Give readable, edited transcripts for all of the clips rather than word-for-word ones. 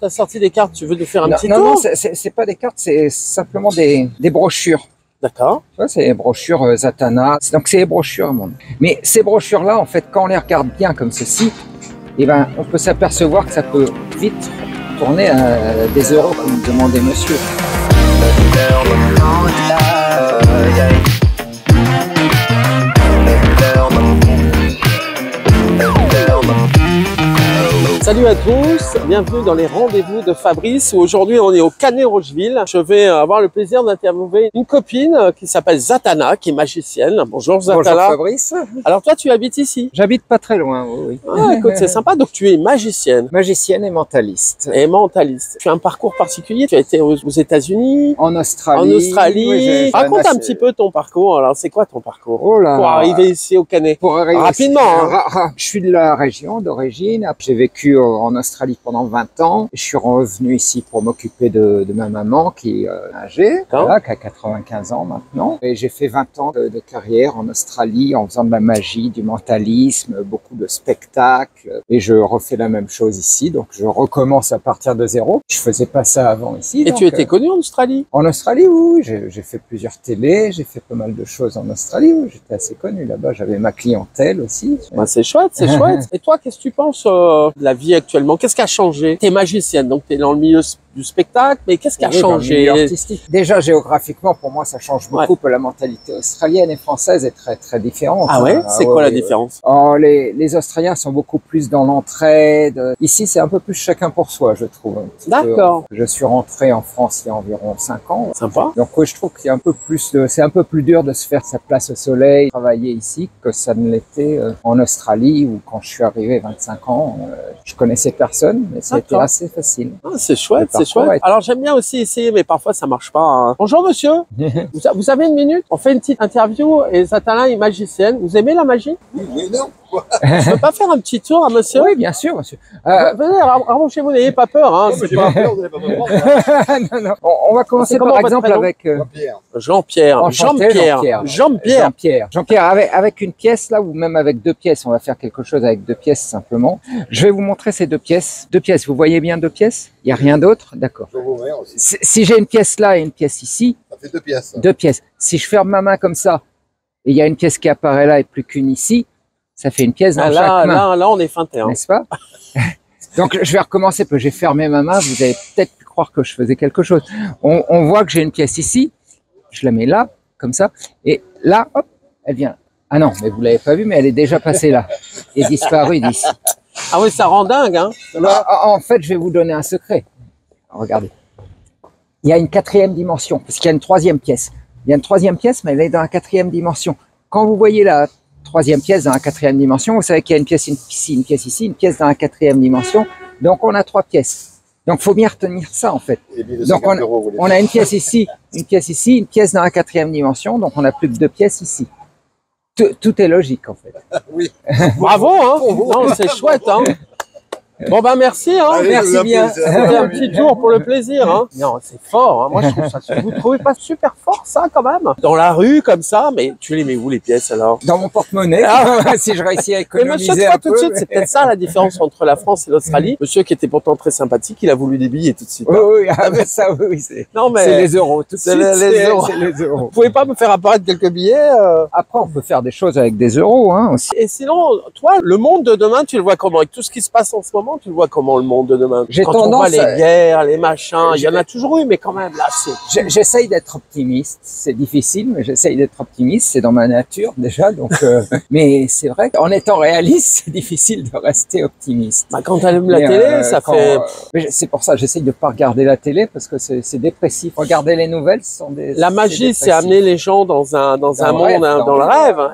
Tu as sorti des cartes, tu veux nous faire un petit Non, tour? non, c'est pas des cartes, c'est simplement des brochures. D'accord. Tu vois, c'est les brochures Zatanna. Donc c'est les brochures, mon. Mais ces brochures-là, en fait, quand on les regarde bien comme ceci, eh ben, on peut s'apercevoir que ça peut vite tourner à des euros, comme demandait monsieur. Salut à tous, bienvenue dans les rendez-vous de Fabrice où aujourd'hui on est au Canet-Rocheville. Je vais avoir le plaisir d'interviewer une copine qui s'appelle Zatanna, qui est magicienne. Bonjour Zatanna. Bonjour Fabrice. Alors toi tu habites ici? J'habite pas très loin, oui. Ah, écoute, c'est sympa, donc tu es magicienne. Magicienne et mentaliste. Et mentaliste. Tu as un parcours particulier, tu as été aux États-Unis, En Australie. en Australie. Oui, Raconte un petit peu ton parcours. Alors c'est quoi ton parcours Oh là. pour arriver ici au Canet? Pour arriver Rapidement, hein. Je suis de la région d'origine. J'ai vécu en Australie pendant 20 ans. Je suis revenu ici pour m'occuper de ma maman qui est âgée, voilà, qui a 95 ans maintenant. Et j'ai fait 20 ans de carrière en Australie en faisant de la magie, du mentalisme, beaucoup de spectacles. Et je refais la même chose ici. Donc je recommence à partir de zéro. Je faisais pas ça avant ici. Et donc, tu étais connu en Australie? En Australie, oui. J'ai fait plusieurs télés. J'ai fait pas mal de choses en Australie. Oui. J'étais assez connu là-bas. J'avais ma clientèle aussi. Ben, c'est chouette, c'est chouette. Et toi, qu'est-ce que tu penses de la vie actuellement? Qu'est-ce qui a changé? Tu es magicienne, donc tu es dans le milieu du spectacle, mais qu'est-ce qui a changé? Artistique. Déjà, géographiquement, pour moi, ça change beaucoup. La mentalité australienne et française est très, très différente. Ah ouais? C'est quoi la différence? Oh, les Australiens sont beaucoup plus dans l'entraide. Ici, c'est un peu plus chacun pour soi, je trouve. D'accord. Je suis rentré en France il y a environ 5 ans. Sympa. Donc, oui, je trouve qu'il y a un peu plus c'est un peu plus dur de se faire sa place au soleil, travailler ici, que ça ne l'était en Australie, où quand je suis arrivé 25 ans, je connaissais personne, mais c'était assez facile. Ah, c'est chouette, c'est chouette. Alors j'aime bien aussi essayer, mais parfois ça marche pas. Hein. Bonjour monsieur, vous avez une minute? On fait une petite interview et Zatanna est magicienne. Vous aimez la magie? Oui, non. Je peux pas faire un petit tour à monsieur? Oui, bien sûr, monsieur. Venez, rapprochez-vous, n'ayez pas peur. Hein, J'ai pas peur, vous n'allez pas me prendre. Non, non. On va commencer par exemple avec Jean-Pierre. Jean-Pierre. Avec une pièce là, ou même avec deux pièces. On va faire quelque chose avec deux pièces simplement. Je vais vous montrer ces deux pièces. Deux pièces, vous voyez bien deux pièces? Il n'y a rien d'autre? D'accord. Je vous mets aussi. Si j'ai une pièce là et une pièce ici, Ça fait deux pièces. deux pièces. Si je ferme ma main comme ça, et il y a une pièce qui apparaît là et plus qu'une ici, ça fait une pièce dans chaque main. Là, on est feinté. Hein. N'est-ce pas? Donc je vais recommencer, parce que j'ai fermé ma main, vous allez peut-être croire que je faisais quelque chose. On voit que j'ai une pièce ici, je la mets là, comme ça, et là, hop, elle vient. Ah non, mais vous l'avez pas vu, mais elle est déjà passée là, et disparue d'ici. Ah oui, ça rend dingue. Hein. En fait, je vais vous donner un secret. Regardez. Il y a une quatrième dimension, parce qu'il y a une troisième pièce. Il y a une troisième pièce, mais elle est dans la quatrième dimension. Quand vous voyez la troisième pièce dans la quatrième dimension, vous savez qu'il y a une pièce ici, une pièce ici, une pièce dans la quatrième dimension. Donc, on a trois pièces. Donc, faut bien retenir ça, en fait. Donc, on a une pièce ici, une pièce ici, une pièce dans la quatrième dimension. Donc, on n'a plus que deux pièces ici. Tout est logique, en fait. Oui. Bravo, hein. Non, c'est chouette, hein. Bon ben merci, hein. Allez, merci bien. C'était un petit tour pour le plaisir, hein. Non, c'est fort, hein. Moi je trouve ça. Vous trouvez pas super fort ça quand même? Dans la rue comme ça, mais tu les mets où les pièces alors? Dans mon porte-monnaie, si je réussis à Mais économiser monsieur, un toi, tout de peu. suite, c'est peut-être ça la différence entre la France et l'Australie. Monsieur qui était pourtant très sympathique, il a voulu des billets tout de suite. Oui, oui, ah, mais ça, oui, c'est Non mais les euros. Tout de c'est suite, les euros. c'est les euros. Vous pouvez pas me faire apparaître quelques billets Après, on peut faire des choses avec des euros, hein, aussi. Et sinon, toi, le monde de demain, tu le vois comment? Avec tout ce qui se passe en ce moment, tu le vois comment le monde de demain? J'ai Quand on voit tendance les à- guerres, les machins, il y en a toujours eu, mais quand même là, c'est. J'essaye d'être optimiste. C'est difficile, mais j'essaye d'être optimiste. C'est dans ma nature déjà. Donc, mais c'est vrai qu'en étant réaliste, c'est difficile de rester optimiste. Bah, quand tu allumes la Mais, télé, ça fait. mais c'est pour ça, j'essaye de pas regarder la télé parce que c'est dépressif. Regarder les nouvelles, ce sont des. La magie, c'est dépressif. amener les gens dans un le monde, rêve, hein, dans le rêve.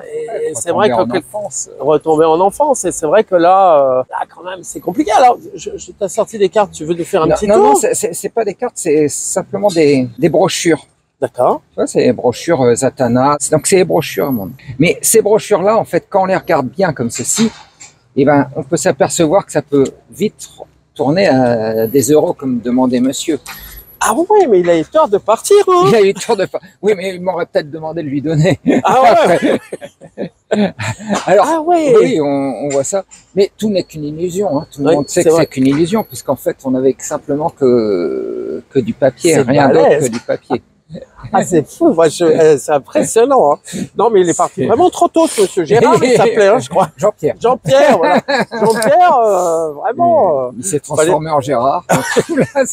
Et c'est vrai Retomber que en enfance. retomber en enfance. Et c'est vrai que là, quand même, c'est compliqué. Alors, je t'ai sorti des cartes. Tu veux nous faire un petit non, tour? non, c'est pas des cartes, c'est simplement des brochures. D'accord. Tu vois, c'est les brochures Zatanna. Donc c'est les brochures, mon. Mais ces brochures-là, en fait, quand on les regarde bien comme ceci, eh ben, on peut s'apercevoir que ça peut vite tourner à des euros, comme demandait monsieur. Ah ouais, mais il a eu tort de partir, hein. Il a eu tort de pas. Oui, mais il m'aurait peut-être demandé de lui donner. Ah ouais. Alors, Ah ouais. oui, on voit ça. Mais tout n'est qu'une illusion. Hein. Tout le Oui, monde sait c'est que vrai. c'est qu'une illusion, puisqu'en fait, on n'avait simplement que du papier, C'est rien d'autre balèze. que du papier. Ah, c'est fou, moi, c'est impressionnant. Hein. Non, mais il est parti vraiment trop tôt, ce monsieur Gérard, il s'appelait, hein, je crois. Jean-Pierre. Jean-Pierre, voilà. Jean-Pierre, vraiment. Il s'est transformé en Gérard.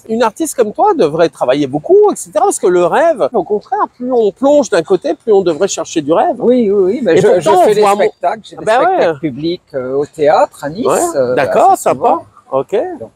Une artiste comme toi devrait travailler beaucoup, etc. Parce que le rêve, au contraire, plus on plonge d'un côté, plus on devrait chercher du rêve. Oui, oui, oui. Mais Et je pourtant, fais on des voit spectacles. J'ai des Ben ouais. spectacles publics au théâtre à Nice. Ouais, d'accord, assez sympa. souvent. Ok. Donc,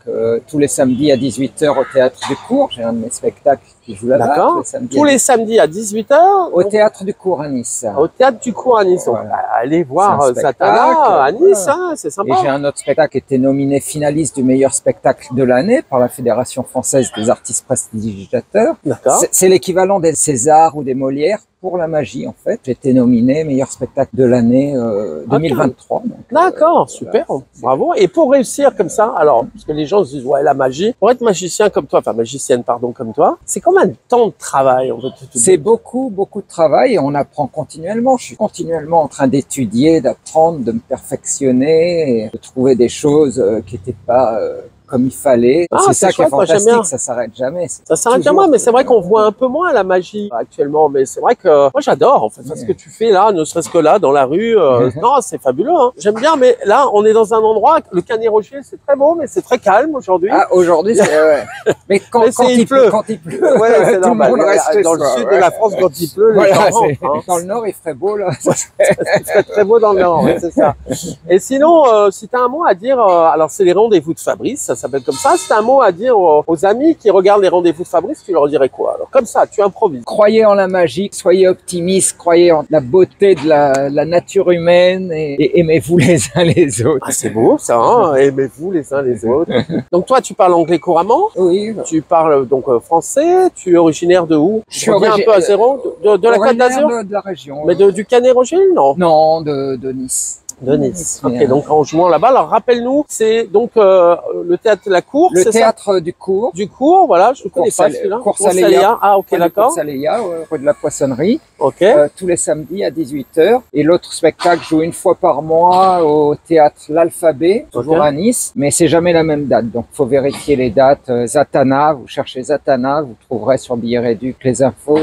tous les samedis à 18 h au théâtre du Cours. J'ai un de mes spectacles qui joue là-bas. D'accord. samedis Tous les samedis à 18h, au théâtre du Cours à Nice. au théâtre du Cours à Nice. Donc, Voilà. allez voir C'est un Zatanna spectacle, à Nice, voilà. hein, c'est Et sympa. j'ai un autre spectacle qui était nominé finaliste du meilleur spectacle de l'année par la Fédération française des artistes prestigitateurs. D'accord. C'est l'équivalent des Césars ou des Molières pour la magie, en fait. J'ai été nominé meilleur spectacle de l'année 2023. donc, D'accord, super, bravo. Et pour réussir comme ça, alors, parce que les gens se disent, ouais, la magie, pour être magicien comme toi, enfin magicienne, pardon, comme toi, c'est combien de temps de travail, en fait? C'est beaucoup, beaucoup de travail et on apprend continuellement. Je suis continuellement en train d'étudier, d'apprendre, de me perfectionner et de trouver des choses qui n'étaient pas comme il fallait. Ah, c'est c'est ça qui est chouette, moi, j'aime fantastique, bien. ça s'arrête jamais. Ça s'arrête toujours jamais, mais c'est vrai qu'on voit un peu moins la magie actuellement. Mais c'est vrai que moi j'adore en fait ce que tu fais là, ne serait-ce que là dans la rue. Non, c'est fabuleux. Hein. J'aime bien, mais là on est dans un endroit, le Canet-Rogier, c'est très beau, mais c'est très calme aujourd'hui. Ah, aujourd'hui, c'est mais quand, Mais quand il il pleut. pleut, quand il pleut, Ouais, c'est tout le normal. monde reste chez Dans le soi, sud ouais. de la France, quand il pleut, les Voilà, gens rentrent, hein. dans le nord, il ferait beau là. C'est très, très beau dans le Nord, ouais, c'est ça. Et sinon, si tu as un mot à dire, alors c'est les rendez-vous de Fabrice, ça s'appelle comme ça, si tu as un mot à dire aux amis qui regardent les rendez-vous de Fabrice, tu leur dirais quoi? Alors comme ça, tu improvises. Croyez en la magie, soyez optimistes, croyez en la beauté de la nature humaine et aimez-vous les uns les autres. Ah, c'est beau ça, hein. Aimez-vous les uns les autres. Donc toi, tu parles anglais couramment, Oui. tu parles donc français, tu es originaire de où? Je suis reviens un peu à zéro, de la Côte d'Azur? de la région. Mais du Canet-Rogier, non? Non, de Nice. De Nice. Ok, Mais, donc en jouant là-bas, alors rappelle-nous, c'est donc le théâtre de la Cour, le c'est ça? théâtre du Cours. Du Cours, voilà, je ne connais pas Cours celui-là. Cours Saléa. Ah, ok, d'accord. Cours Saléa, rue de la Poissonnerie, Ok. tous les samedis à 18 h. Et l'autre spectacle joue une fois par mois au théâtre L'Alphabet, toujours Ok. à Nice. Mais c'est jamais la même date, donc faut vérifier les dates. Zatanna, vous cherchez Zatanna, vous trouverez sur Billet Réduc les infos.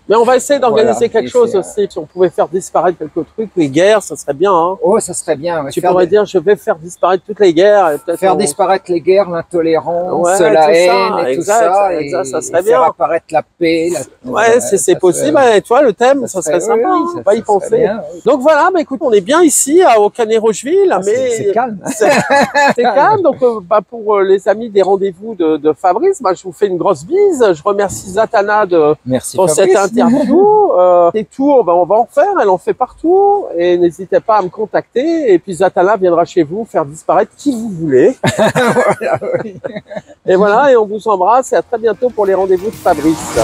Mais on va essayer d'organiser Voilà, quelque et chose c'est, aussi. Si on pouvait faire disparaître quelques trucs, les guerres, ça serait bien. Hein. Oh, ça serait bien. Ouais, Tu pourrais dire, je vais faire disparaître toutes les guerres. Et peut-être faire on- disparaître les guerres, l'intolérance, Ouais, la tout ça, haine et exact, tout ça, exact, ça et serait faire bien. apparaître la paix. Ouais, si c'est ça possible. serait- Et toi, le thème, ça serait sympa. oui, hein. ça- On va y ça serait penser. bien, oui. Donc voilà, bah, écoute, on est bien ici, au Canet-Rocheville, mais C'est calme. c'est calme. Donc, pour les amis des rendez-vous de Fabrice, je vous fais une grosse bise. Je remercie Zatanna Merci pour Fabrice. cette interview. Des tours, on va en faire, elle en fait partout. Et n'hésitez pas à me contacter. Et puis Zatanna viendra chez vous faire disparaître qui vous voulez. Voilà, oui. Et voilà, et on vous embrasse et à très bientôt pour les rendez-vous de Fabrice.